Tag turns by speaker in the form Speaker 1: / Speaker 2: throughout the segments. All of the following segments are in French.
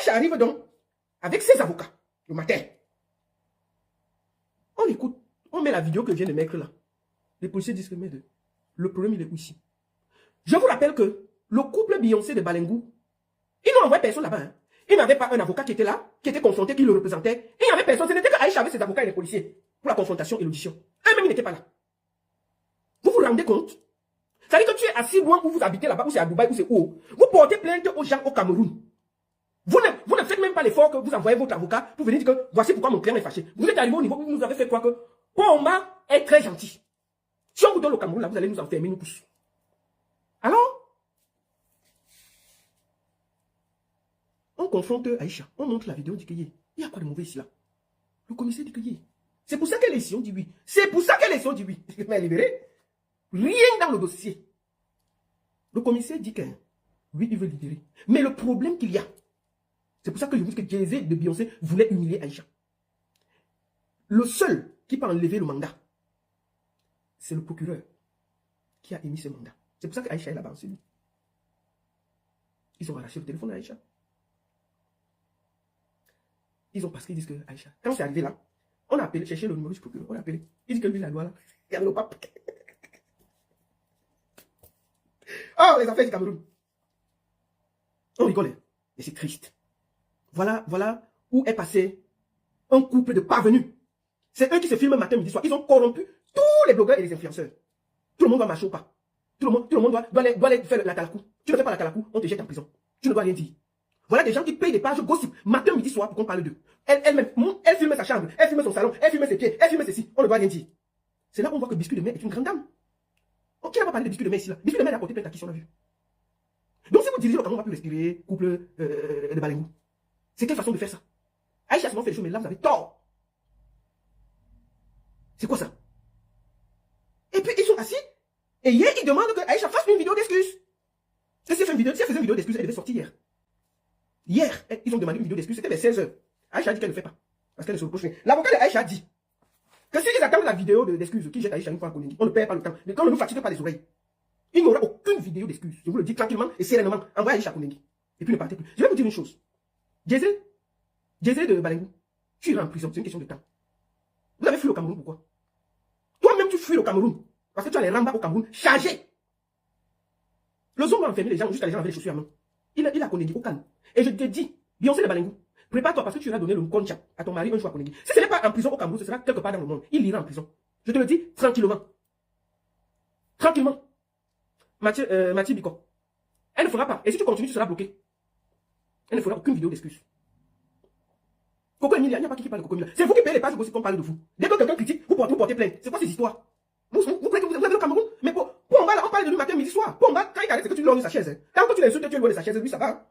Speaker 1: Aïcha arrive donc avec ses avocats le matin. On écoute, on met la vidéo que vient de mettre là. Les policiers disent que le problème il est où ici. Je vous rappelle que le couple Beyoncé de Balengou, ils n'ont envoyé personne là-bas. Hein. Il n'avait pas un avocat qui était là, qui était confronté, qui le représentait. Il n'y avait personne. Ce n'était que Aïcha avec ses avocats et les policiers pour la confrontation et l'audition. Eux-mêmes, ils n'étaient pas là. Vous vous rendez compte? Ça veut dire que tu es assis loin où vous habitez là-bas, où c'est à Dubaï, où c'est où. Vous portez plainte aux gens au Cameroun. Vous ne faites même pas l'effort que vous envoyez votre avocat pour venir dire que voici pourquoi mon client est fâché. Vous êtes arrivé au niveau où vous nous avez fait croire que Pomba est très gentil. Si on vous donne le Cameroun, là, vous allez nous enfermer, nous tous. Alors, on confronte Aïcha, on montre la vidéo, on dit qu'il y a quoi de mauvais ici là. Le commissaire dit qu'il y a. C'est pour ça qu'elle est ici, on dit oui. C'est pour ça qu'elle est ici, on dit oui. Mais elle est libérée. Rien dans le dossier. Le commissaire dit que oui, il veut libérer. Mais le problème qu'il y a, c'est pour ça que je vous dis que Jay-Z de Beyoncé voulait humilier Aïcha. Le seul qui peut enlever le mandat, c'est le procureur qui a émis ce mandat. C'est pour ça qu'Aïcha est là-bas en celui. Ils ont arraché le téléphone à Aïcha. Ils ont parce qu'ils disent que Aïcha, quand c'est arrivé là, on a appelé, cherché le numéro du procureur, on a appelé. Il dit que lui, la loi là, il y avait le pape. Oh, les affaires du Cameroun. On rigole, mais c'est triste. Voilà où est passé un couple de parvenus. C'est eux qui se filment matin, midi, soir. Ils ont corrompu tous les blogueurs et les influenceurs. Tout le monde doit marcher ou pas. Tout le monde doit aller faire la talakou. Tu ne fais pas la talakou, on te jette en prison. Tu ne dois rien dire. Voilà des gens qui payent des pages gossip matin, midi, soir pour qu'on parle d'eux. Elle-même, elle filme sa chambre, elle filme son salon, elle filme ses pieds, elle filme ceci. On ne doit rien dire. C'est là qu'on voit que Biscuit de Mer est une grande dame. Oh, qui n'a pas parlé de Biscuit de Mer ici là? Biscuit de Mer a apporté plein d'acquis, on a vu. Donc si vous dirigez le Cameroun, on va plus respirer, couple de Balengou. C'est quelle façon de faire ça? Aïcha seulement fait les choses, mais là vous avez tort. C'est quoi ça? Et puis ils sont assis, et hier ils demandent que Aïcha fasse une vidéo d'excuses. Si elle faisait une vidéo d'excuses, elle devait sortir hier. Hier, ils ont demandé une vidéo d'excuses, c'était vers 16h. Aïcha a dit qu'elle ne fait pas, parce qu'elle ne se reproche rien. L'avocat de Aïcha a dit que s'ils attendent la vidéo d'excuses qui jette Aïcha une fois à Konengi, on ne perd pas le temps. Mais quand on ne nous fatigue pas les oreilles, il n'y aura aucune vidéo d'excuses. Je vous le dis tranquillement et sereinement. Envoyez Aïcha à Konengi. Et puis ne partez plus. Je vais vous dire une chose. Jay-Z de Balengou, tu iras en prison, c'est une question de temps. Vous avez fui au Cameroun, pourquoi? Toi-même, tu fuis au Cameroun. Parce que tu as les rambas au Cameroun chargés. Le zombie va enfermer les gens jusqu'à les gens avec les chaussures à main. Il a Konengi au calme. Et je te dis, Beyoncé de Balengou, prépare-toi parce que tu iras donner le concha à ton mari un jour à Konengi. Si ce n'est pas en prison au Cameroun, ce sera quelque part dans le monde. Il ira en prison. Je te le dis tranquillement. Tranquillement. Mathieu Biko. Elle ne fera pas. Et si tu continues, tu seras bloqué. Elle ne fera aucune vidéo d'excuse. Coco Emilia, il n'y a pas qui parle de Coco Emilia. C'est vous qui payez les pages aussi qu'on parle de vous. Dès que quelqu'un critique, vous portez plainte. C'est quoi ces histoires? Vous croyez que vous avez le Cameroun? Mais pour Pomba, là, on parle de lui matin, midi, soir. Pomba, quand il arrive, c'est que tu lorgnes sa chaise. Tant que tu l'insultes, tu es loin de sa chaise, lui, ça va.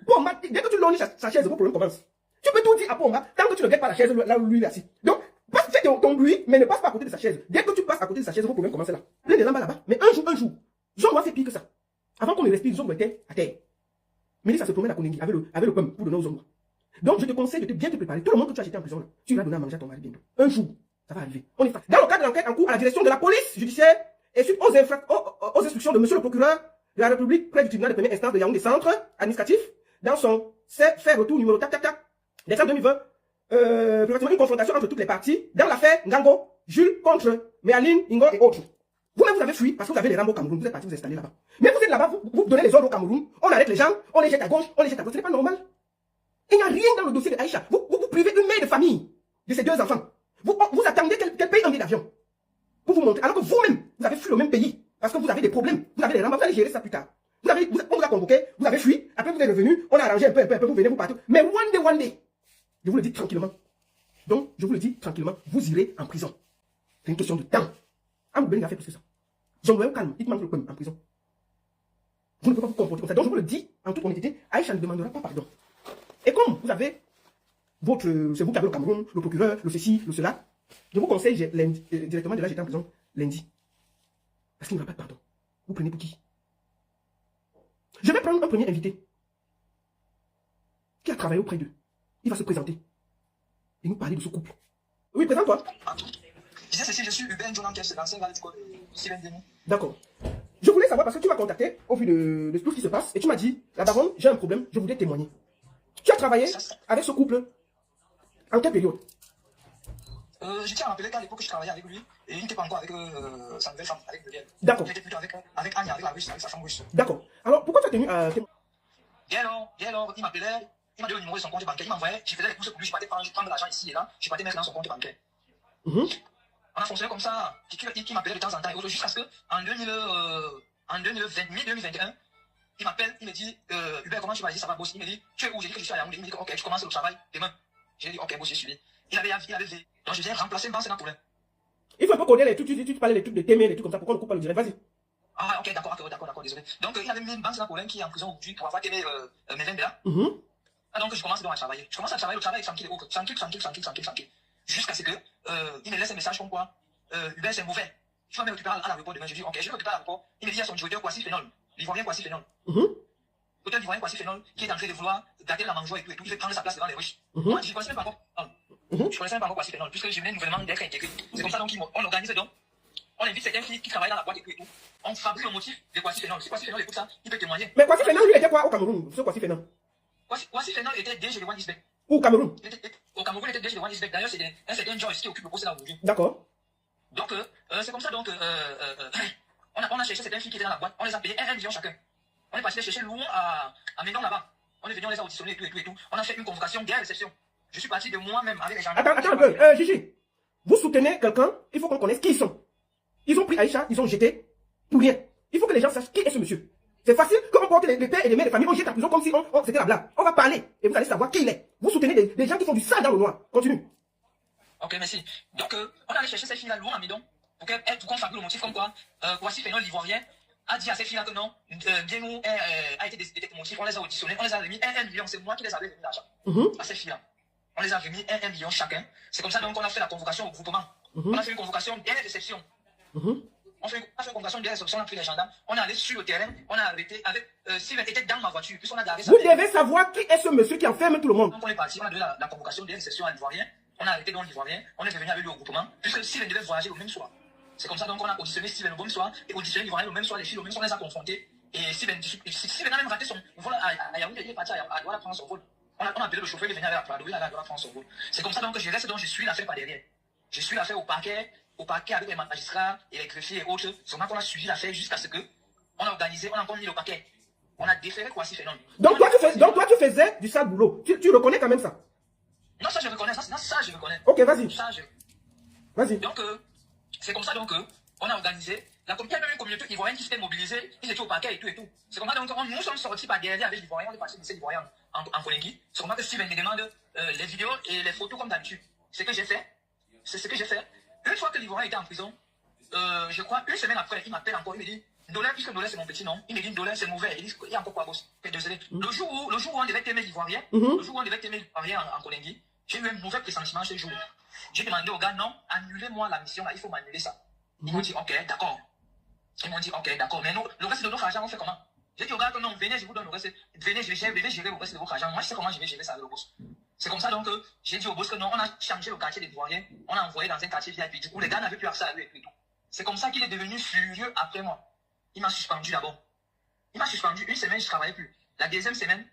Speaker 1: Pomba, dès que tu lorgnes sa chaise, vos problèmes commencent. Tu peux tout dire à Pomba, tant que tu ne guettes pas la chaise là où lui il est assis. Donc, fais ton bruit, mais ne passe pas à côté de sa chaise. Dès que tu passes à côté de sa chaise, vos problèmes commencent là. Plein de gens là-bas. Mais un jour, Jean doit faire pire que ça. Avant qu'on ne respire, Jean était à terre. Mais ça se promène à Konengi avec le pomme pour donner aux hommes. Donc, je te conseille de bien te préparer. Tout le monde que tu as jeté en prison, là, tu vas donner à manger à ton mari bientôt. Un jour, ça va arriver. On est face. Dans le cadre de l'enquête en cours à la direction de la police judiciaire et suite aux instructions de monsieur le procureur de la République près du tribunal de première instance de Yaoundé Centre administratif, dans son fait retour numéro décembre 2020, pratiquement une confrontation entre toutes les parties dans l'affaire Ngango, Jules contre Méaline, Ingo et autres. Vous-même, vous avez fui parce que vous avez les rambos au Cameroun, vous êtes partis vous installer là-bas. Mais vous êtes là-bas, vous donnez les ordres au Cameroun, on arrête les gens, on les jette à gauche, on les jette à droite, ce n'est pas normal. Il n'y a rien dans le dossier de Aïcha. Vous privez une mère de famille de ses deux enfants. Vous attendez qu'elle paye un billet d'avion pour vous montrer. Alors que vous-même, vous avez fui le même pays. Parce que vous avez des problèmes. Vous avez les rambas, vous allez gérer ça plus tard. On vous a convoqué, vous avez fui, après vous êtes revenu, on a arrangé un peu, vous venez, vous partez. Mais one day, je vous le dis tranquillement. Donc, je vous le dis tranquillement, vous irez en prison. C'est une question de temps. Amoubeni a fait plus que ça. Jean-Noël calme, il te manque le poème en prison. Vous ne pouvez pas vous comporter comme ça. Donc, je vous le dis en toute honnêteté, Aïcha ne demandera pas pardon. Et comme vous avez c'est vous qui avez le Cameroun, le procureur, le ceci, le cela, je vous conseille directement de la jeter en prison lundi. Parce qu'il n'y aura pas de pardon. Vous prenez pour qui? Je vais prendre un premier invité qui a travaillé auprès d'eux. Il va se présenter et nous parler de ce couple. Oui, présente-toi.
Speaker 2: Je sais ceci, je suis Hubert John Cash, l'ancien gars de
Speaker 1: D'accord. Je voulais savoir parce que tu m'as contacté au vu de tout ce qui se passe et tu m'as dit, la baronne, j'ai un problème, je voudrais témoigner. Tu as travaillé avec ce couple en quelle période?
Speaker 2: Je tiens à rappeler qu'à l'époque, je travaillais avec lui et il n'était pas encore avec sa nouvelle femme, avec Muriel.
Speaker 1: D'accord.
Speaker 2: Il était plutôt avec Anya, avec la russe, avec sa femme russe.
Speaker 1: D'accord. Alors, pourquoi tu as tenu à...
Speaker 2: Dès lors, il m'appelait, il m'a donné le numéro de son compte bancaire, il m'envoyait, je faisais les courses pour lui, je partais prendre l'argent ici et là, je partais mettre dans son compte bancaire. On a fonctionné comme ça, qui m'appelait de temps en temps et autres, jusqu'à ce qu'en 2021, il m'appelle, il me dit, Hubert, comment tu vas? Il dit, ça va, boss. Il me dit, tu es où? J'ai dit que je suis à Yaoundé. Il me dit, ok, tu commences le travail demain. J'ai dit, ok, boss, j'ai suivi. Il avait dit, donc je viens remplacer Ban Sénatolin.
Speaker 1: Il faut un peu connaître les trucs, tu parlais des trucs de témé, des trucs comme ça, pourquoi on ne coupe pas le direct? Vas-y.
Speaker 2: Ah, ok, d'accord, désolé. Donc, il avait mis Ban Sénatolin qui est en prison aujourd'hui pour avoir témé Méven Béa. Ah, donc, je commence donc à travailler. Je commence à travailler, le travail est tranquille, tranquille. Jusqu'à ce que, il me laisse un message comme quoi, Hubert, c'est mauvais. Tu vas me récupérer à l'aéroport demain. Je dis, ok, je vais récupérer à l'aéroport. Il me dit, il y a son directeur Kwasi Phénol, l'Ivoirien Kwasi Phénol. L'auteur d'Ivoirien Kwasi Phénol qui est en train de vouloir gâter la mangeoire et tout, il veut prendre sa place devant les riches. Moi, je ne connaissais même pas encore. Je connaissais même pas encore Kwasi Phénol, puisque je venais nouvellement d'être intégré. C'est comme ça donc on organise donc. On invite certaines filles qui travaillent dans la boîte et tout. On fabrique le motif de Kwasi Phénol. Si Kwasi Phénol écoute ça, il peut témoigner.
Speaker 1: Mais Kwasi Phénol, lui, était quoi au Cameroun? Ce Kwasi Phénol.
Speaker 2: Kwasi Phénol était DG de One Isbeck.
Speaker 1: Au Cameroun?
Speaker 2: Au Cameroun, il était DG de One Isbeck. D'ailleurs, c'est un certain Joyce qui occupe le poste là aujourd'hui.
Speaker 1: D'accord.
Speaker 2: Donc, c'est comme ça donc, on a cherché certaines filles qui étaient dans la boîte. On les a payé 1 million chacun. On est parti les chercher loin à Médon là-bas. On est venu, on les a auditionnés et tout. On a fait une convocation dès la réception. Je suis parti de moi-même avec les gens.
Speaker 1: Attends un peu. Gigi, vous soutenez quelqu'un, il faut qu'on connaisse qui ils sont. Ils ont pris Aïcha, ils ont jeté pour rien. Il faut que les gens sachent qui est ce monsieur. C'est facile, comme on porte les pères et les mères de famille, on jette en prison comme si c'était la blague. On va parler et vous allez savoir qui il est. Vous soutenez des gens qui font du sang dans le noir. Continue.
Speaker 2: Ok, merci. Donc, on allait chercher ces filles-là loin à Médon pour qu'on fabrique le motif comme quoi Kwasi Phénol, l'Ivoirien, a dit à ces filles-là que non, bien nous a été décidé de motif, on les a auditionnés, on les a remis 1 million, c'est moi qui les avais remis l'argent à ces filles-là. On les a remis 1 million chacun. C'est comme ça donc qu'on a fait la convocation au groupement. On a fait une convocation dès la réception. On fait une convocation dès la réception, on a pris les gendarmes, on est allé sur le terrain, on a arrêté avec Sylvain était dans ma voiture, puisqu'on a garé ça.
Speaker 1: Vous devez savoir qui est ce monsieur qui enferme tout le monde.
Speaker 2: Donc on est parti, on a donné la convocation dès la réception à l'Ivoirien, on a arrêté donc l'Ivoirien, on est revenu avec lui au groupement, puisque Sylvain devait voyager le même soir. C'est comme ça donc on a auditionné Sylvain le même soir et auditionné l'Ivoirien le même soir, les filles le même soir, on les a confrontés. Et Sylvain a même raté son vol à Yaoundé, il est parti à Douala prendre son vol. On a appelé le chauffeur, il est venu avec la Prado, il est allé à Douala prendre son vol. C'est comme ça donc que je reste, donc je suis l'affaire par derrière. Je suis l'affaire au parquet avec les magistrats et les greffiers et autres. C'est qu'on a suivi l'affaire jusqu'à ce que on a organisé, on a encore mis le paquet. On a déféré Kwasi Phénol.
Speaker 1: Donc toi tu faisais du sale boulot. Tu reconnais quand même ça?
Speaker 2: Non, ça je reconnais, ça je reconnais.
Speaker 1: Ok, vas-y. Vas-y.
Speaker 2: Donc, c'est comme ça donc on a organisé. Il y a même une communauté ivoirienne qui s'était mobilisée, ils étaient au paquet et tout. C'est comme ça donc nous sommes sortis par derrière avec l'Ivoirien, on est parti de ces Ivoiriens en Kolingui. C'est comme ça que Steven me demande les vidéos et les photos comme d'habitude. C'est ce que j'ai fait. Une fois que l'Ivoirien était en prison, je crois une semaine après, il m'appelle encore, il me dit Dolin, puisque Dolin c'est mon petit nom, il me dit Dolin c'est mauvais, il dit il y a encore quoi boss. Désolé. Le jour où on devait t'aimer l'Ivoirien, en Kolingui, j'ai eu un mauvais pressentiment ce jour. J'ai demandé au gars, non, annulez-moi la mission là, il faut m'annuler ça. Ils m'ont dit, ok, d'accord. Mais nous, le reste de notre argent, on fait comment? J'ai dit au gars que non, venez, je vous donne le reste. Venez, je vais gérer le reste de votre argent. Moi, je sais comment je vais gérer ça avec le boss. C'est comme ça donc que j'ai dit au boss que non, on a changé le quartier des Ivoiriens, on a envoyé dans un quartier VIP. Du coup, les gars n'avaient plus accès à lui et tout. C'est comme ça qu'il est devenu furieux après moi. Il m'a suspendu d'abord. Une semaine, je ne travaillais plus. La deuxième semaine,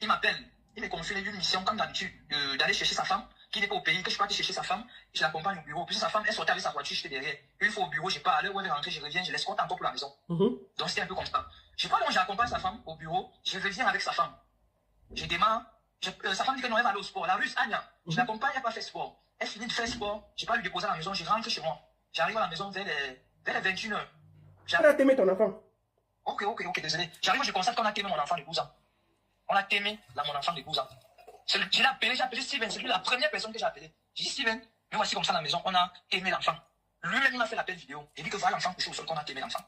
Speaker 2: il m'appelle. Il me confie une mission, comme d'habitude, d'aller chercher sa femme, qui n'est pas au pays, que je peux aller chercher sa femme, je l'accompagne au bureau. Puis sa femme, elle sortait avec sa voiture, j'étais derrière. Une fois au bureau, je pars, à l'heure où elle est rentrée, je reviens, je l'escorte encore pour la maison. Donc c'était un peu comme ça. Je pars donc, j'accompagne sa femme au bureau, je reviens avec sa femme. Je démarre, sa femme dit que non, elle va aller au sport. La russe, Anya, je l'accompagne, elle n'a pas fait sport. Elle finit de faire sport, je pars lui déposer à la maison, je rentre chez moi. J'arrive à la maison vers les 21h.
Speaker 1: On a témé ton enfant.
Speaker 2: Ok, désolé. J'arrive, je constate qu'on a témé mon enfant de 12 ans. On a témé mon enfant de 12 ans. J'ai appelé Steven, c'est lui la première personne que j'ai appelée. J'ai dit Steven, me voici comme ça à la maison, on a témé l'enfant. Lui-même, il m'a fait l'appel vidéo. Il dit que voilà l'enfant couché au sol qu'on a témé l'enfant.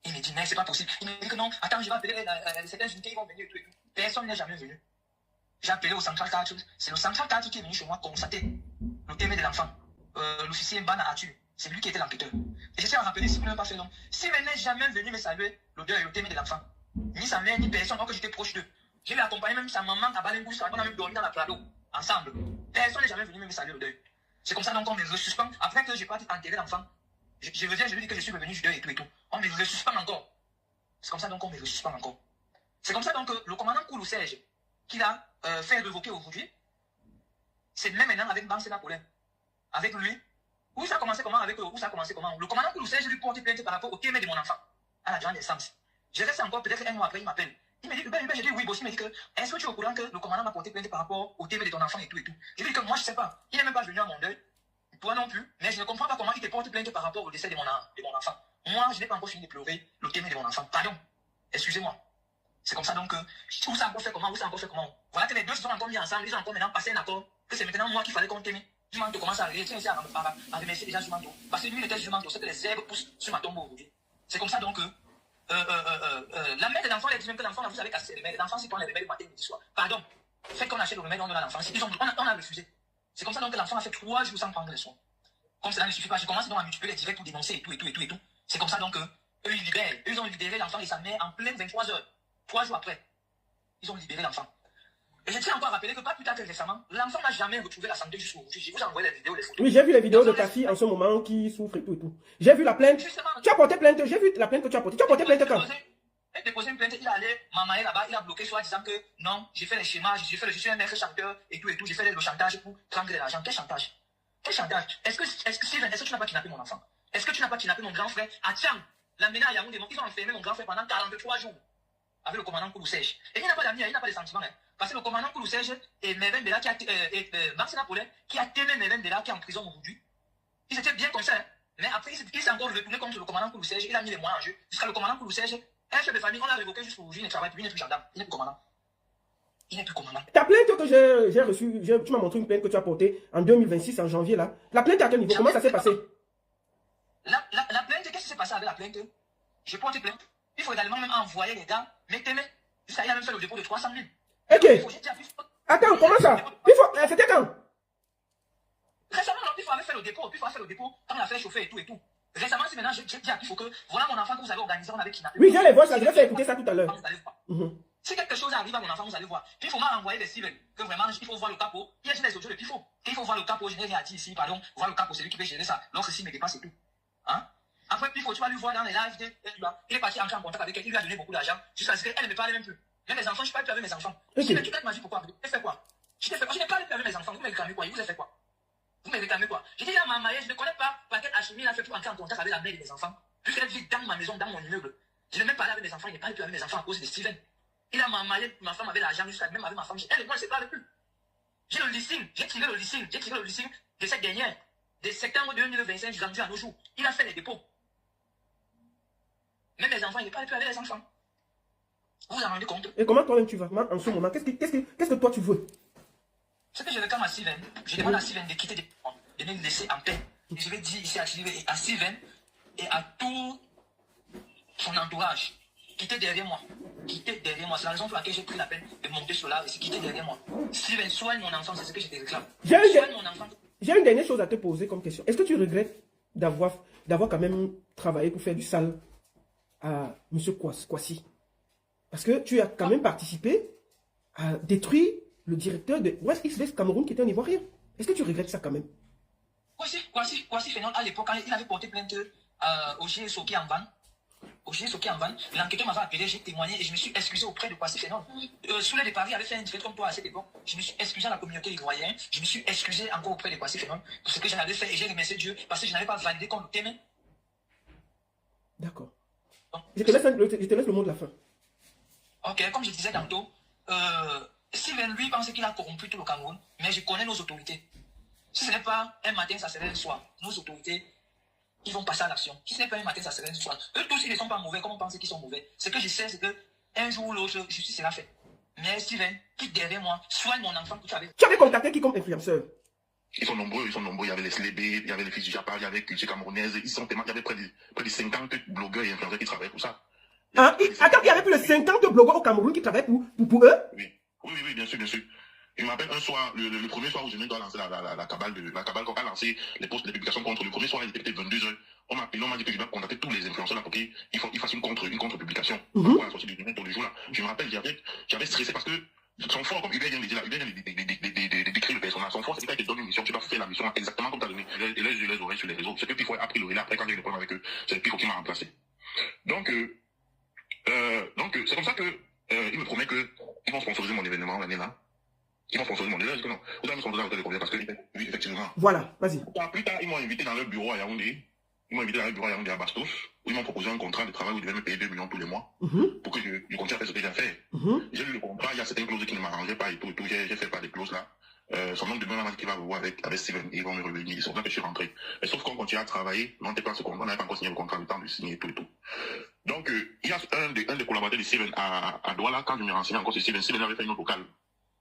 Speaker 2: Il me dit, mais c'est pas possible. Il me dit que non, attends, je vais appeler certaines unités, ils vont venir et tout. Personne n'est jamais venu. J'ai appelé au Central 4. C'est le Central 4 qui est venu chez moi constater le témé de l'enfant. L'officier Mbana Arthur, c'est lui qui était l'enquêteur. Et je tiens à rappeler, si vous n'avez pas fait non, Steven n'est jamais venu me saluer l'odeur et le témé de l'enfant. Ni sa mère, ni personne, alors que j'étais proche d'eux. Je l'ai accompagné même sa maman à Balengouche, on a même dormi dans la Prado, ensemble. Personne n'est jamais venu me saluer le deuil. C'est comme ça donc on me resuspend. Après que j'ai pas enterré l'enfant, je reviens, je lui dis que je suis revenu du deuil et tout. On me resuspend encore. C'est comme ça donc on me resuspend encore. C'est comme ça donc que le commandant Koulou Serge, qu'il a fait révoquer aujourd'hui, c'est même maintenant avec Banque Napoléon. Avec lui. Où ça a commencé comment avec où ça a commencé comment? Le commandant Kouloussé, je lui porte plainte par rapport au témoin de mon enfant à la durée des sens. Je reste encore peut-être un mois après, il m'appelle. Il me dit, je dis oui, boss, il me dit que est-ce que tu es au courant que le commandant m'a porté plainte par rapport au témoin de ton enfant et tout et tout? Je lui dis que moi je ne sais pas. Il n'est même pas venu à mon deuil. Toi non plus. Mais je ne comprends pas comment il te porte plainte par rapport au décès de mon enfant. Moi, je n'ai pas encore fini de pleurer le témoin de mon enfant. Pardon. Excusez-moi. C'est comme ça donc que où ça a encore fait comment? Où ça a encore fait comment? Voilà que les deux se sont encore mis ensemble, ils ont encore maintenant passé un accord. Que c'est maintenant moi qu'il fallait qu'on t'aime. Jumanto commence à arriver, tiens ici à remercier déjà Jumanto. Parce que lui, il était Jumanto, c'est que les herbes poussent sur ma tombe aujourd'hui. C'est comme ça donc que la mère de l'enfant, elle dit même que l'enfant, vous avez cassé les remèdes. L'enfant, s'il prend les remèdes le matin, midi, soir. Pardon, faites qu'on achète le remède, on donne à l'enfant. On a refusé. C'est comme ça donc que l'enfant a fait 3 jours sans prendre les soins. Comme cela ne suffit pas, je commence donc à multiplier les directs pour dénoncer et tout. C'est comme ça donc que eux, ils ont libéré l'enfant et sa mère en pleine 23 heures. 3 jours après, ils ont libéré l'enfant. Et je tiens encore à rappeler que pas plus tard que récemment, l'enfant n'a jamais retrouvé la santé jusqu'au aujourd'hui. Je vous envoie les vidéos, les photos.
Speaker 1: Oui, j'ai vu les vidéos de ta fille en ce moment qui souffre et tout et tout. J'ai vu la plainte.
Speaker 2: Justement,
Speaker 1: Tu as porté plainte. J'ai vu la plainte que tu as portée. Tu as porté plainte quand?
Speaker 2: Il a déposé une plainte, il est allé m'amailler là-bas, il a bloqué soit disant que non, j'ai fait les schémas, je suis un maître chanteur et tout, j'ai fait le chantage pour prendre de l'argent. Quel chantage? Quel chantage? Est-ce que tu n'as pas kidnappé mon enfant? Est-ce que tu n'as pas kidnappé mon grand frère? À Tchang, l'amené à Yaoundé, ils ont enfermé mon grand frère pendant 43 jours avec le commandant Kouloussège. Et il n'a pas d'amis, il n'a pas de sentiments. Hein. Parce que le commandant Kouloussège et Mervin Bella, Banque Napoléon, qui a témé Mervin Bella, qui est en prison aujourd'hui. Ils étaient bien comme ça. Hein. Mais après, il s'est encore retourné contre le commandant Kouloussège. Il a mis les moyens en jeu. Jusqu'à le commandant Kouloussège, un chef de famille, on l'a révoqué jusqu'aujourd'hui, il ne travaille plus, il n'est plus gendarme. Il n'est plus commandant. Il n'est plus commandant.
Speaker 1: Ta plainte que j'ai reçue, tu m'as montré une plainte que tu as portée en 2026, en janvier là. La plainte à quel niveau? Comment ça s'est passé?
Speaker 2: La plainte, qu'est-ce qui s'est passé avec la plainte? Je porte plainte. Il faut également même envoyer les gars, mettez-moi. Jusqu'à il a même fait le dépôt de 300 000.
Speaker 1: Ok. Attends, comment ça? C'était quand?
Speaker 2: Récemment, il faut faire le dépôt. Il faut faire le dépôt quand on a fait chauffer et tout. Récemment, si maintenant j'ai dit à Pifo que voilà mon enfant que vous avez organisé, on avait kidnappé.
Speaker 1: Oui, j'ai les voix, ça, je vais faire écouter ça tout à l'heure.
Speaker 2: Vous allez voir. Si quelque chose arrive à mon enfant, vous allez voir. Puis il faut m'envoyer des cibles. Que vraiment, il faut voir le capot. Il y a des audios de Pifo. Il faut voir le capot, je n'ai rien dit ici, pardon. Voir le capot, c'est lui qui peut gérer ça. Lorsque s'il me dépasse et tout. Hein? Après, Pifo, tu vas lui voir dans les lives. Il est parti entrer en contact avec elle. Il lui a donné beaucoup d'argent. Jusqu'à ce qu'elle ne me parle même plus. Même mes enfants, je ne parle plus avec mes enfants. Je dis, mais toute ma vie, pourquoi? Je fais quoi? Je n'ai pas parlé plus avec mes enfants. Vous me réclamez quoi? Il vous a fait quoi? Vous me réclamez quoi? J'ai dit à ma mariée, je ne connais pas par quelle alchimie il a fait pour entrer en contact avec la mère de mes enfants. Puisqu'elle vit dans ma maison, dans mon immeuble. Je n'ai même pas parlé avec mes enfants, il ne parle plus avec mes enfants à cause de Steven. Il a marié ma femme avec l'argent, jusqu'à même avec ma femme. Elle et moi, on ne se parle plus. J'ai le listing, j'ai tiré le listing de cette dernière, de septembre 2025 jusqu'à nos jours. Il a fait les dépôts. Même les enfants, il ne parle plus avec les enfants. Vous vous en rendez compte?
Speaker 1: Et comment toi-même tu vas en ce moment? Qu'est-ce que toi tu veux?
Speaker 2: Ce que je réclame à Steven, je demande à Steven de quitter de me laisser en paix. Et je vais dire ici à Steven et à tout son entourage, quittez derrière moi. Quittez derrière moi. C'est la raison pour laquelle j'ai pris la peine de monter sur là et c'est quitter derrière moi. Steven, soigne mon enfant, c'est ce que je te réclame.
Speaker 1: J'ai une dernière chose à te poser comme question. Est-ce que tu regrettes d'avoir quand même travaillé pour faire du sale à M. Kwasi? Parce que tu as quand même participé à détruire le directeur de West East Cameroun qui était un Ivoirien. Est-ce que tu regrettes ça quand même?
Speaker 2: Kwasi Phénon, à l'époque, il avait porté plainte au GSOK en van. L'enquêteur m'avait appelé, j'ai témoigné et je me suis excusé auprès de Kwasi Phénon. Soulé de Paris avait fait un direct comme toi à cette époque. Je me suis excusé à la communauté ivoirienne. Je me suis excusé encore auprès de Kwasi Phénon pour ce que j'avais fait et j'ai remercié Dieu parce que je n'avais pas validé qu'on le témoin.
Speaker 1: D'accord. Je te laisse le mot de la fin.
Speaker 2: Ok, comme je disais tantôt, Steven lui pense qu'il a corrompu tout le Cameroun, mais je connais nos autorités. Si ce n'est pas un matin, ça serait un soir. Nos autorités, ils vont passer à l'action. Si ce n'est pas un matin, ça serait un soir. Eux tous, ils ne sont pas mauvais, comme on pense qu'ils sont mauvais. Ce que je sais, c'est qu'un jour ou l'autre, justice sera faite. Mais Steven, quitte derrière moi, soigne mon enfant que tu avais.
Speaker 1: Tu avais contacté qui comme influenceur?
Speaker 3: Ils sont nombreux. Il y avait les Slébé, il y avait les fils du Japar, il y avait Culture Camerounaise. Il y avait près de 50 blogueurs et influenceurs qui travaillent pour ça.
Speaker 1: Attends, il y avait plus de 50 blogueurs au Cameroun qui travaillent pour eux?
Speaker 3: Oui, bien sûr. Je me rappelle un soir, le premier soir où je dois lancer la cabale qu'on a lancé les posts de publication contre. Le premier soir, il était peut-être 22 h. On m'a appelé, on m'a dit que je dois contacter tous les influenceurs là pour qu'ils fassent une contre-publication. Pour la sortie du journal pour le jour là. Je me rappelle, j'avais stressé parce que son fort, comme Hubert vient de dire là, Hubert vient de décrire le personnage. Son fort, c'est que quand il te donne une mission, tu dois faire la mission exactement comme tu as donné. Et là, je les oreilles sur les réseaux. C'est que Pifo a pris le relais après quand j'ai eu le problème avec eux. C'est Pifo qui m'a remplacé. Donc, c'est comme ça que il me promet qu'ils vont sponsoriser mon événement l'année là. Ils m'ont sponsorisé mon délai. Je dis que non. Vous avez sponsorisé à hauteur de combien? Parce que, oui, effectivement.
Speaker 1: Voilà, vas-y.
Speaker 3: Plus tard, ils m'ont invité dans leur bureau à Yaoundé. Ils m'ont invité dans leur bureau à Yaoundé à Bastos, où ils m'ont proposé un contrat de travail où ils devaient me payer 2 millions tous les mois pour que je continue à faire ce que j'ai à faire. J'ai lu le contrat, il y a certaines clauses qui ne m'arrangeaient pas et tout. J'ai fait pas des clauses là. Son nom de demain, qui va vous voir avec Steven, ils vont me revenir. C'est pour ça que je suis rentré. Mais sauf qu'on continue à travailler, on n'était pas ce contrat, on n'avait pas encore signé le contrat, le temps de signer et tout et tout. Donc, il y a un des collaborateurs de Steven à Douala, quand je me renseignais encore sur Steven, Steven avait fait une note vocale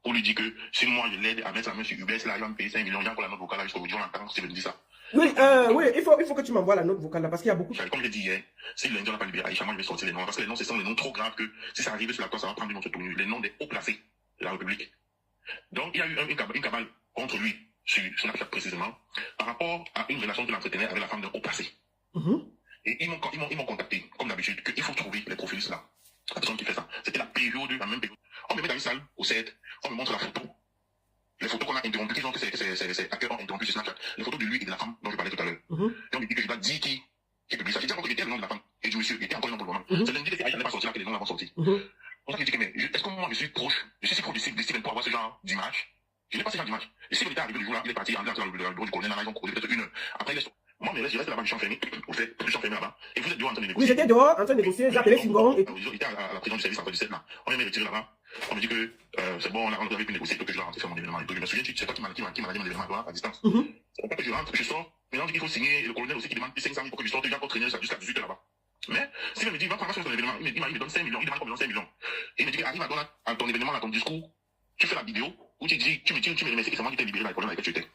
Speaker 3: pour lui dire que si moi je l'aide à mettre sa main sur UBS, là, il va me payer 5 millions. Il y a encore la note vocale là jusqu'au jour, on entend Steven dit ça.
Speaker 1: Oui, oui, il faut que tu m'envoies la note vocale là, parce qu'il y a beaucoup.
Speaker 3: Comme je l'ai dit hier, si lundi on n'a pas libéré Aïcha, moi je vais sortir les noms, parce que les noms, ce sont des noms trop graves que si ça arrive sur la toile, ça va prendre une autre tournure. Les noms des hauts placés de la République. Donc, il y a eu une cabale contre lui, sur Snapchat précisément, par rapport à une relation qu'il entretenait avec la femme d'un haut placé. Et ils m'ont contacté, comme d'habitude, qu'il faut trouver les profils là. La personne qui fait ça. C'était la même période. On me met dans une salle, au 7, on me montre la photo. Les photos qu'on a interrompues, disons que c'est hackers ont interrompu sur Snapchat. Les photos de lui et de la femme dont je parlais tout à l'heure. Et on me dit que je dois dire qui publie ça. J'ai dit encore que j'étais le nom de la femme et du monsieur, il était encore le nom pour le moment. C'est lundi que Aïcha n'est pas sorti là, que les noms l'avont sorti. C'est pour ça que je dis que, mais, est-ce que moi je suis si proche de Steven pour avoir ce genre d'image? Je n'ai pas ce genre d'image. Et Steven était arrivé le jour là, il est parti, en dans le bureau du colonel, là, ils ont causé peut-être une heure. Après, moi, je reste là-bas, je suis enfermé, je suis enfermé là-bas. Et vous êtes dehors en train de négocier.
Speaker 1: Oui, j'étais dehors en train de négocier, j'ai appelé Fingon.
Speaker 3: Il était à la prison du service entre 17 là. On m'a retiré là-bas. On me dit que c'est bon, on avait pu négocier, que je dois rentrer faire mon événement. Et je me souviens, c'est toi qui m'a dit mon événement à distance. C'est pour que je rentre, que je sors. Maintenant, il faut signer, et le colonel aussi qui demande 500 000 pour que je sorte, il va pas traîner jusqu'à 18 là-bas. Mais, si il me dit, va faire ton événement, il me donne 5 millions, il demande combien 5 millions. Et il me dit, arrive à ton événement, à ton discours, tu fais la vidéo, où tu dis, tu me remercies que c'est moi qui t'ai libéré dans le problème avec lequel tu étais.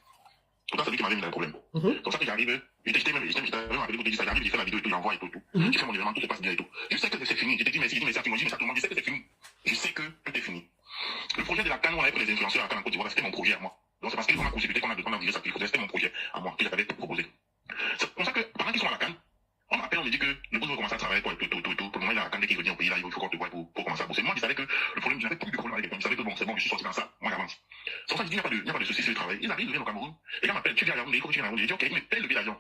Speaker 3: Pourtant, c'est lui qui m'avait mis dans le problème. Comme ça que j'arrive, j'étais même rappelé pour te dire ça, j'arrive, j'ai fait la vidéo et tout, j'envoie et tout. J'ai fait mon événement, tout se passe bien et tout. Je sais que c'est fini, je te dis merci, je dis merci à tout le monde, je dis merci à tout le monde, je sais que c'est fini. Je sais que tout est fini. Le projet de la CAN, on avait pris les influenceurs à la CAN en Côte d'Ivoire, c'était mon projet à moi. Donc c'est parce qu'on a consulté qu'on a viré ça, c'était mon projet à moi, que j'avais proposé. C'est comme ça que, pendant qu'ils sont à la CAN, on m'appelle, on me dit que le boss veut commencer à travailler pour tout. Pour le moment, il y a la CAN qui revient au pays là, il faut qu'on te voie pour commencer à bosser. Moi, je savais que le problème, j'avais plus de problème avec les gens, je savais que bon, c'est bon, je suis sorti dans ça, moi j'avance. C'est pour ça que je dis, il n'y a pas de soucis sur le travail. Ils arrivent, ils viennent au Cameroun, et là, m'appelle, tu viens à Yaoundé, il faut que tu viennes à Yaoundé. Je dis, ok, il me paye le billet d'avion.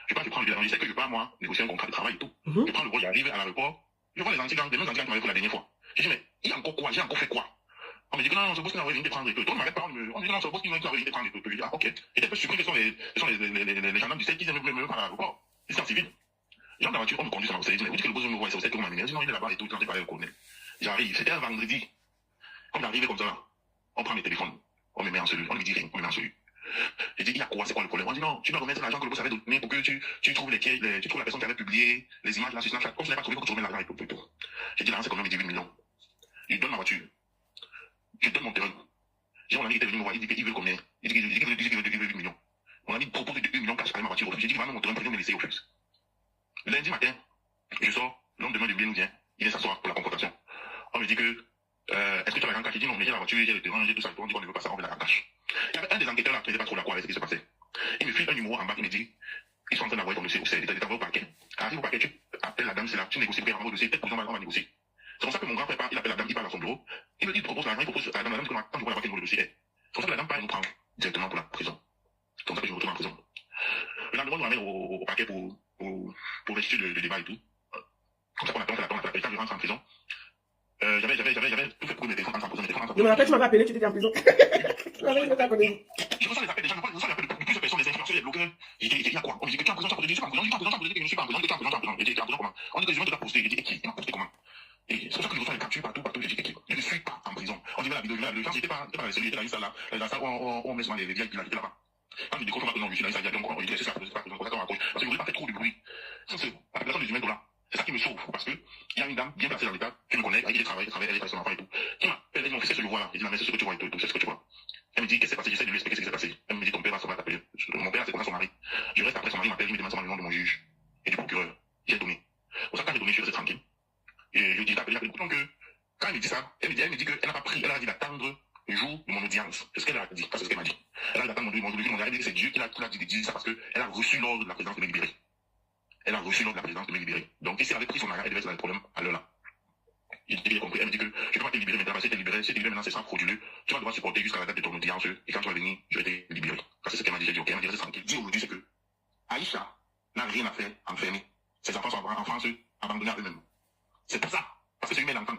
Speaker 3: Je prends le billet d'avion, je sais que je peux pas, moi, négocier un contrat de travail et tout. Je prends le vol, j'arrive à l'aéroport, je vois les anti-gangs, les mêmes anti-gangs qui m'avaient fait la dernière fois. Je dis, mais, il y a encore quoi? J'ai encore fait quoi? On me dit que non, ce boss qui m'avait venu prendre et tout. On m'arrête pas, on me dit non, ce boss qui m'avait venu prendre et tout. Je dis, ah, ok. J'étais un peu surpris que ce sont les gendarmes du 7 qui viennent me par l'aéroport. Ils sont en civil. Les gens de la voiture, on me conduit sur la Océanie. Vous dites que le boss me voit, c'est au 7 que vous m'amenez. Je dis non, il est là-bas et tout, quand j'ai parlé au colonel. J'arrive, c'était un vendredi. Comme j'arrivais comme ça, là, on prend mes téléphones, on me met en cellule, on ne me dit rien, on me met en cellule. J'ai dit, il y a quoi, c'est quoi le problème? On dit non, tu dois remettre l'argent que le boss avait donné pour que tu trouves tu trouves la personne qui avait publié les images là sur Snapchat. Comme je n'avais pas trouvé, faut que tu remets l'argent et tout. J'ai dit, là, c'est combien? Il dit 8 millions. Je donne ma voiture. Je donne mon terrain. J'ai mon ami qui était venu me voir, il dit qu'il veut combien? Il dit qu'il veut 8 millions. Mon ami propose de 2 millions cash avec ma voiture. J'ai dit, va mon terrain, président me laisser au flux. Lundi matin, je sors, l'homme de main de bien nous vient, il vient s'asseoir pour la confrontation. On me dit que, est-ce que tu as l'argent cash? J'ai dit non, mais j'ai la voiture, j'ai le terrain, j'ai tout ça, on dit qu'on ne veut pas ça, on veut l'argent cash. Il y avait un des enquêteurs là qui n'était pas trop d'accord avec ce qui se passait. Il me file un numéro en bas, il me dit, ils sont en train d'envoyer ton dossier au CED, il est envoyé au parquet. Arrive au parquet, tu appelles la dame, c'est là, tu négocies pour avoir le dossier, peut-être on va négocier. C'est pour ça que mon grand frère, il appelle la dame, il parle à son bureau, il me dit, il propose l'argent, il propose à la dame, quand je vois là-bas quel numéro de dossier est. C'est pour ça que la dame part et nous prend directement pour la prison. C'est comme ça que je me retrouve en prison. Le lendemain, on nous ramène au parquet pour restituer le débat et tout. Comme ça qu'on attend, quand je rentre en prison. J'avais tout fait pour mes téléphones en prison,
Speaker 1: Je me rappelle, tu m'avais appelé, tu étais en prison.
Speaker 3: Je reçois les appels des gens, je reçois les appels de plusieurs personnes, des influenceurs, des blogueurs. Il y a quoi? On me dit que tu es en prison, je suis pas en prison, je suis en prison, je suis pas en prison, je suis en prison. Je dis, en prison comment? On dit que je viens de la poster, je dis, qui? Il m'a posté comment? Et c'est pour ça que je reçois les captures partout, je dis, je ne suis pas en prison. On dit, la vidéo, quand j'étais pas dans la cellule, j'étais dans une salle là, la salle où on met souvent les VIP là, j'étais là-bas. Quand je décroche, on va que non, je suis dans une salle, on dit, c'est ça, parce que je ne voulais pas faire trop de bruit. Ça, c'est la population des humains là. C'est ça qui me sauve, parce que il y a une dame bien placée dans l'État, qui me connaît, avec qui elle travaille avec son enfant et tout, qui m'appelle, elle m'a fait ce que je vois là. Je dis, mais c'est ce que tu vois et tout, c'est ce que tu vois. Elle me dit, qu'est-ce qui s'est passé? J'essaie de lui expliquer ce qui s'est passé. Elle me dit, ton père va t'appeler. Mon père, c'est comme ça son mari. Je reste après, son mari m'appelle, il me demande le nom de mon juge et du procureur. J'ai donné. Pour ça, quand j'ai donné, je suis resté tranquille. Et je dis, j'ai appelé. Donc, quand elle me dit ça, elle me dit qu'elle n'a pas pris, elle a dit d'attendre le jour de mon audience. C'est ce qu'elle a dit, c'est ce qu'elle m'a dit. Elle a dit d'attendre mon audience, elle a dit que c'est Dieu qui l'a dit de dire ça parce qu'elle a reçu l'ordre de la présidence de me libérer. Elle a reçu l'ordre de la présidence de me libérer. Donc, si elle avait pris son arrêt, elle devait être dans le problème à l'heure là. J'ai compris. Elle me dit que je ne peux pas te libérer maintenant. Si tu es libéré, maintenant, c'est sans frauduleux. Tu vas devoir supporter jusqu'à la date de ton audience. Et quand tu vas venir, je vais te libérer. Ça, c'est ce qu'elle m'a dit. J'ai dit, ok, elle m'a dit, c'est tranquille. Dis aujourd'hui, c'est que Aïcha n'a rien à faire enfermée. Ses enfants sont en France, abandonnés à eux-mêmes. C'est pour ça. Parce que c'est une mère d'enfant.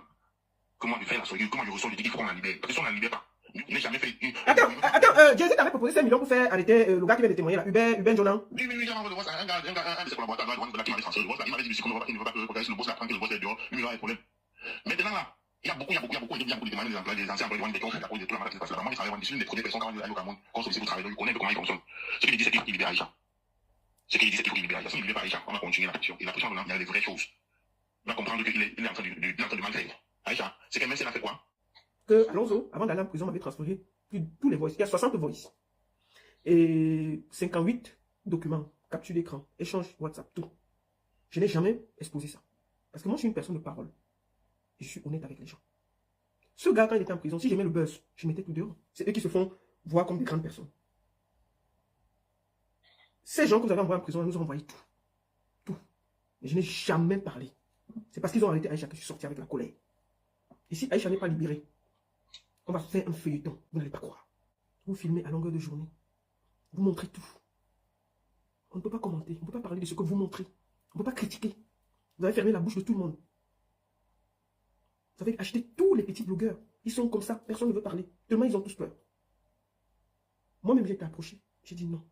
Speaker 3: Comment je fais la solitude, comment je ressors, je dis qu'il faut qu'on la libère. Parce que si on la libère pas, Je n'ai jamais fait.
Speaker 1: Attends, Jay-Z t'avait proposé 5 millions pour faire arrêter le gars qui vient de témoigner là, Uben Jonan.
Speaker 3: Oui, j'ai envoyé le boss, un de ses collaborateurs, qui m'avait transféré le boss, il m'avait dit qu'il ne veut pas que le boss l'apprenne, que le boss est dehors, lui, il aura des problèmes. Maintenant là, il y a beaucoup de témoignages des employés, des anciens employés qui ont fait la cause de tout la malade qui se passe là. Moi, je travaille dans l'une des premières personnes quand on est allé au Cameroun, quand on sollicite pour travailler, on connaît comment il fonctionne. Ce qu'il dit, c'est qu'il faut qu'il libère Aïcha. Ce qu'il dit, c'est qu'il faut qu'il libère Aïcha. Si il ne libère pas Aïcha, on va continuer la pression. Et la pression, il y a des vraies choses. On va comprendre qu'il est en train de mal faire. Aïcha, c'est qu'elle a fait quoi?
Speaker 1: Que Alonso, avant d'aller en prison, m'avait transféré tous les voices. Il y a 60 voices. Et 58 documents, capture d'écran, échange WhatsApp, tout. Je n'ai jamais exposé ça. Parce que moi, je suis une personne de parole. Et je suis honnête avec les gens. Ce gars, quand il était en prison, si j'aimais le buzz, je mettais tout dehors. C'est eux qui se font voir comme des grandes personnes. Ces gens que vous avez envoyés en prison, ils nous ont envoyé tout. Tout. Mais je n'ai jamais parlé. C'est parce qu'ils ont arrêté Aïcha que je suis sorti avec la colère. Et si Aïcha n'est pas libérée, on va faire un feuilleton. Vous n'allez pas croire. Vous filmez à longueur de journée. Vous montrez tout. On ne peut pas commenter. On ne peut pas parler de ce que vous montrez. On ne peut pas critiquer. Vous avez fermé la bouche de tout le monde. Vous avez acheté tous les petits blogueurs. Ils sont comme ça. Personne ne veut parler. Tellement ils ont tous peur. Moi-même, j'ai été approché. J'ai dit non.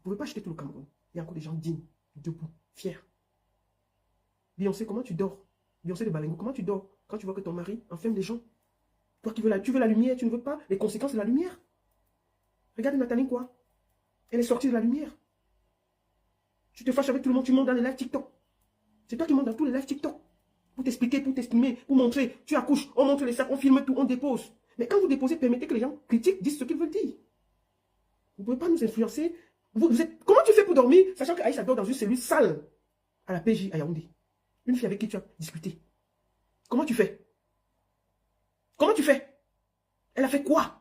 Speaker 1: Vous ne pouvez pas acheter tout le Cameroun. Il y a encore des gens dignes, debout, fiers. Beyoncé, comment tu dors? Beyoncé de Balengo, comment tu dors quand tu vois que ton mari enferme des gens? Toi qui veux tu veux la lumière, tu ne veux pas les conséquences de la lumière. Regarde Nathalie quoi. Elle est sortie de la lumière. Tu te fâches avec tout le monde, tu montes dans les lives TikTok. C'est toi qui montes dans tous les lives TikTok. Pour t'expliquer, pour t'estimer, pour montrer. Tu accouches, on montre les sacs, on filme tout, on dépose. Mais quand vous déposez, permettez que les gens critiquent, disent ce qu'ils veulent dire. Vous ne pouvez pas nous influencer. Comment tu fais pour dormir, sachant que Aïcha dort dans une cellule sale à la PJ à Yaoundé? Une fille avec qui tu as discuté. Comment tu fais? Comment tu fais? Elle a fait quoi?